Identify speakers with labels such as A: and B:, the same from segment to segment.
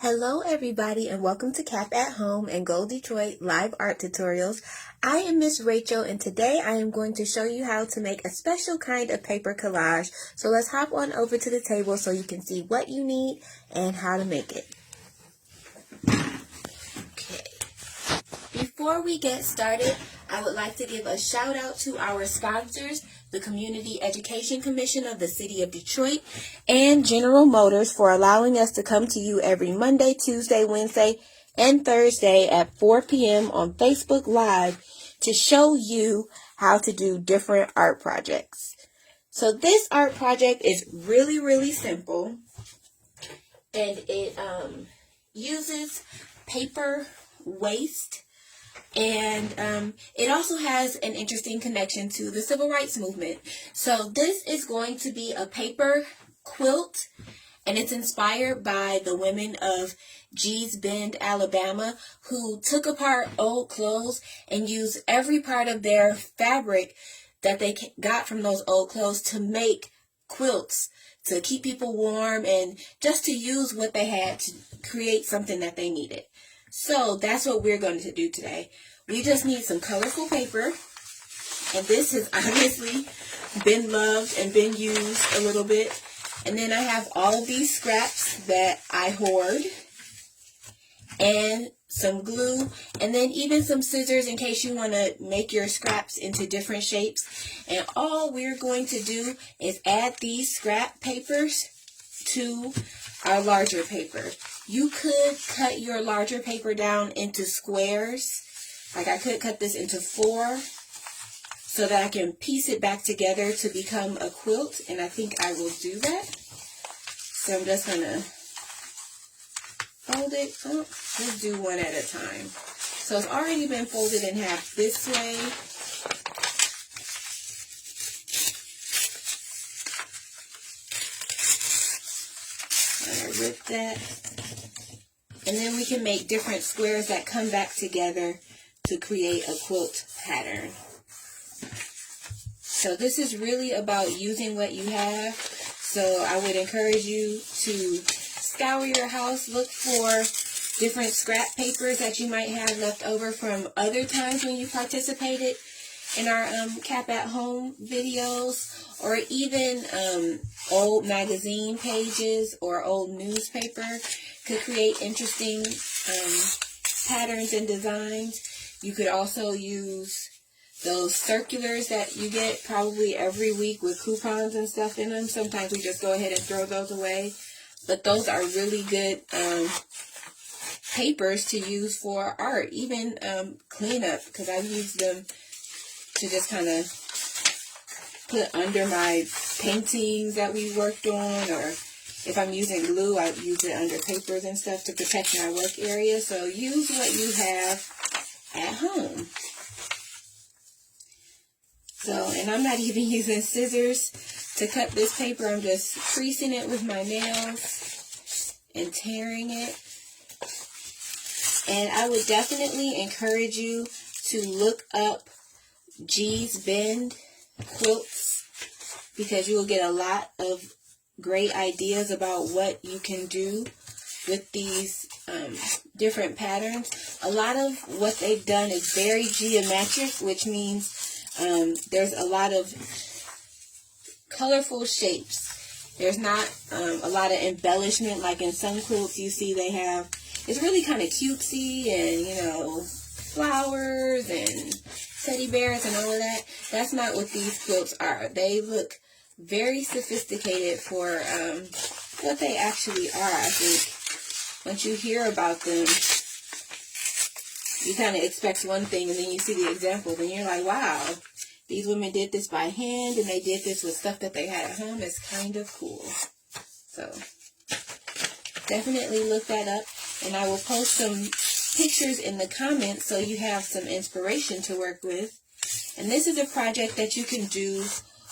A: Hello everybody and welcome to Cap at Home and Go Detroit live art tutorials. I am Miss Rachel and today I am going to show you how to make a special kind of paper collage. So let's hop on over to the table so you can see what you need and how to make it. Okay. Before we get started, I would like to give a shout out to our sponsors, the Community Education Commission of the City of Detroit, and General Motors for allowing us to come to you every Monday, Tuesday, Wednesday, and Thursday at 4 p.m. on Facebook Live to show you how to do different art projects. So this art project is really simple, and it uses paper waste. And it also has an interesting connection to the civil rights movement. So this is going to be a paper quilt, and it's inspired by the women of Gee's Bend, Alabama, who took apart old clothes and used every part of their fabric that they got from those old clothes to make quilts, to keep people warm and just to use what they had to create something that they needed. So that's what we're going to do today. We just need some colorful paper, and this has obviously been loved and been used a little bit. And then I have all of these scraps that I hoard, and some glue, and then even some scissors in case you want to make your scraps into different shapes. And all we're going to do is add these scrap papers to our larger paper. You could cut your larger paper down into squares. Like I could cut this into 4 so that I can piece it back together to become a quilt, and I think I will do that. So I'm just going to fold it. Oh, let's do one at a time. So it's already been folded in half this way. Rip that, and then we can make different squares that come back together to create a quilt pattern. So this is really about using what you have. So I would encourage you to scour your house, look for different scrap papers that you might have left over from other times when you participated in our Cap at Home videos, or even old magazine pages or old newspaper could create interesting patterns and designs. You could also use those circulars that you get probably every week with coupons and stuff in them. Sometimes we just go ahead and throw those away, but those are really good papers to use for art, even cleanup, because I've used them to just kind of put under my paintings that we worked on, or if I'm using glue, I use it under papers and stuff to protect my work area. So use what you have at home. So, and I'm not even using scissors to cut this paper. I'm just creasing it with my nails and tearing it. And I would definitely encourage you to look up Gee's Bend quilts, because you will get a lot of great ideas about what you can do with these different patterns. A lot of what they've done is very geometric, which means there's a lot of colorful shapes. There's not a lot of embellishment like in some quilts you see they have. It's really kind of cutesy and, you know, flowers and teddy bears and all of that. That's not what these quilts are. They look very sophisticated for what they actually are. I think once you hear about them, you kind of expect one thing, and then you see the examples and you're like, wow, these women did this by hand, and they did this with stuff that they had at home. It's kind of cool. So definitely look that up, and I will post some pictures in the comments so you have some inspiration to work with. And this is a project that you can do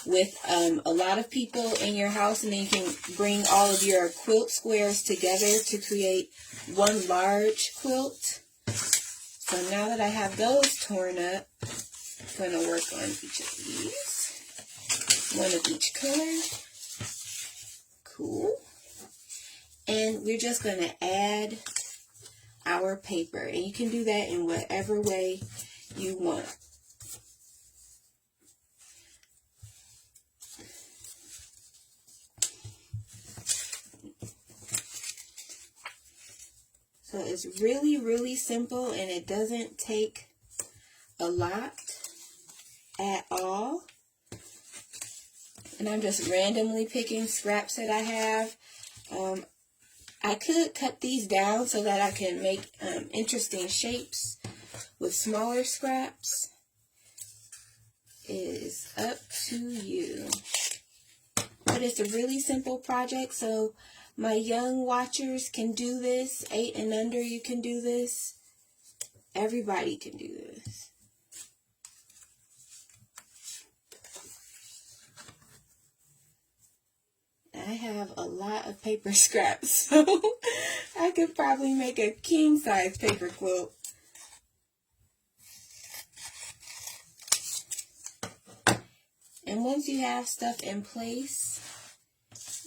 A: with a lot of people in your house, and then you can bring all of your quilt squares together to create one large quilt. So now that I have those torn up, I'm going to work on each of these. One of each color. Cool. And we're just going to add our paper. And you can do that in whatever way you want. So it's really, really simple, and it doesn't take a lot at all. And I'm just randomly picking scraps that I have. I could cut these down so that I can make interesting shapes with smaller scraps. It is up to you. But it's a really simple project, so my young watchers can do this. 8 and under, you can do this. Everybody can do this. I have a lot of paper scraps, so I could probably make a king-size paper quilt. And once you have stuff in place,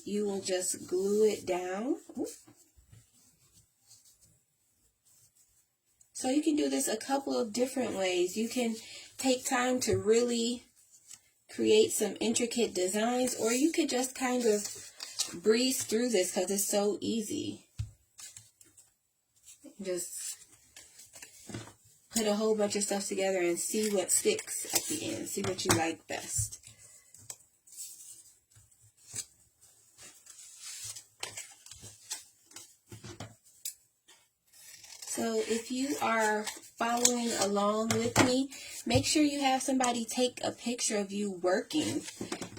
A: you will just glue it down. So you can do this a couple of different ways. You can take time to really create some intricate designs, or you could just kind of breeze through this because it's so easy. Just put a whole bunch of stuff together and see what sticks at the end. See what you like best. So if you are following along with me, make sure you have somebody take a picture of you working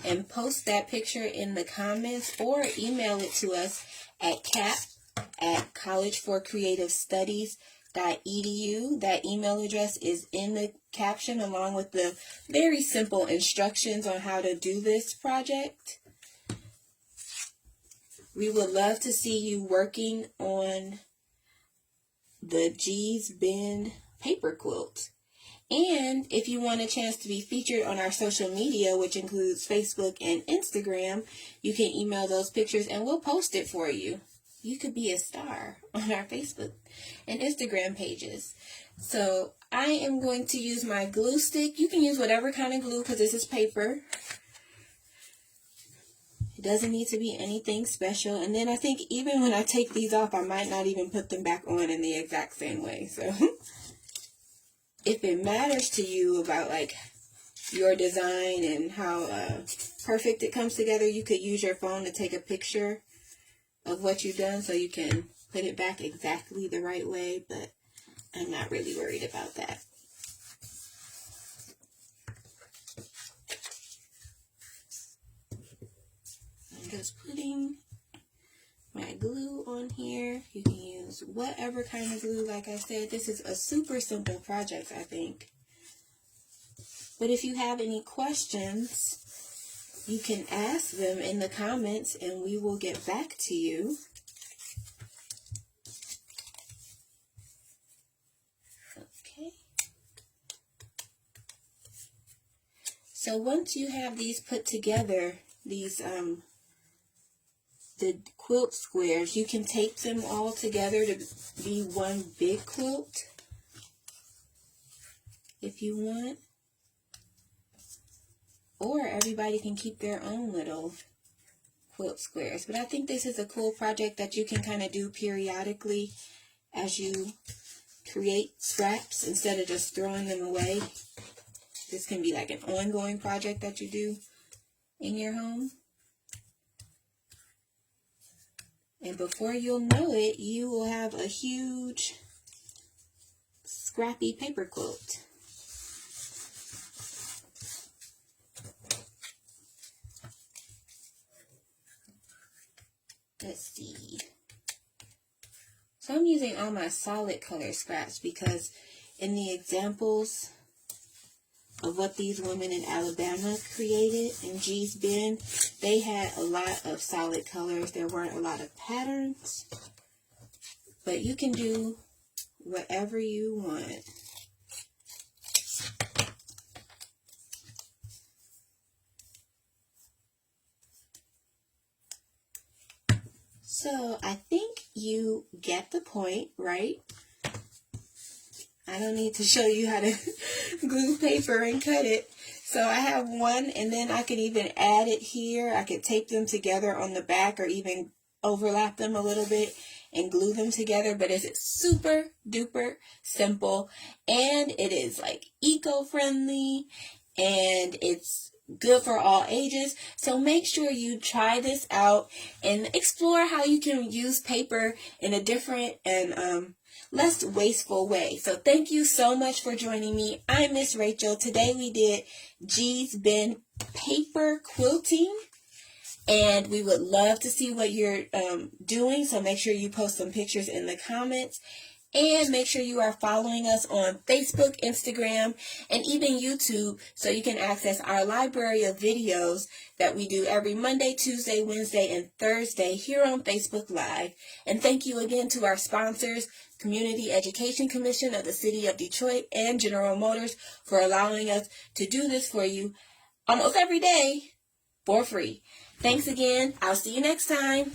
A: and post that picture in the comments, or email it to us at cap@collegeforcreativestudies.edu. That email address is in the caption, along with the very simple instructions on how to do this project. We would love to see you working on the G's Bend paper quilt. And if you want a chance to be featured on our social media, which includes Facebook and Instagram, you can email those pictures and we'll post it for you. You could be a star on our Facebook and Instagram pages. So I am going to use my glue stick. You can use whatever kind of glue because this is paper. It doesn't need to be anything special. And then I think even when I take these off, I might not even put them back on in the exact same way. So if it matters to you about like your design and how perfect it comes together, you could use your phone to take a picture of what you've done so you can put it back exactly the right way, but I'm not really worried about that. I'm just putting my glue on here. You can use whatever kind of glue. Like I said, this is a super simple project, I think. But if you have any questions, you can ask them in the comments and we will get back to you. Okay. So once you have these put together, these the quilt squares, you can tape them all together to be one big quilt if you want. Or everybody can keep their own little quilt squares. But I think this is a cool project that you can kind of do periodically as you create scraps instead of just throwing them away. This can be like an ongoing project that you do in your home. And before you'll know it, you will have a huge scrappy paper quilt. Let's see. So I'm using all my solid color scraps because in the examples of what these women in Alabama created in G's Bend, they had a lot of solid colors. There weren't a lot of patterns, but you can do whatever you want. So I think you get the point, right? I don't need to show you how to glue paper and cut it. So I have one, and then I could even add it here. I could tape them together on the back or even overlap them a little bit and glue them together. But it's super duper simple, and it is like eco-friendly, and it's good for all ages. So make sure you try this out and explore how you can use paper in a different and less wasteful way. So thank you so much for joining me. I'm Miss Rachel. Today we did G's Bin paper quilting, and we would love to see what you're doing. So make sure you post some pictures in the comments. And make sure you are following us on Facebook, Instagram, and even YouTube so you can access our library of videos that we do every Monday, Tuesday, Wednesday, and Thursday here on Facebook Live. And thank you again to our sponsors, Community Education Commission of the City of Detroit and General Motors, for allowing us to do this for you almost every day for free. Thanks again. I'll see you next time.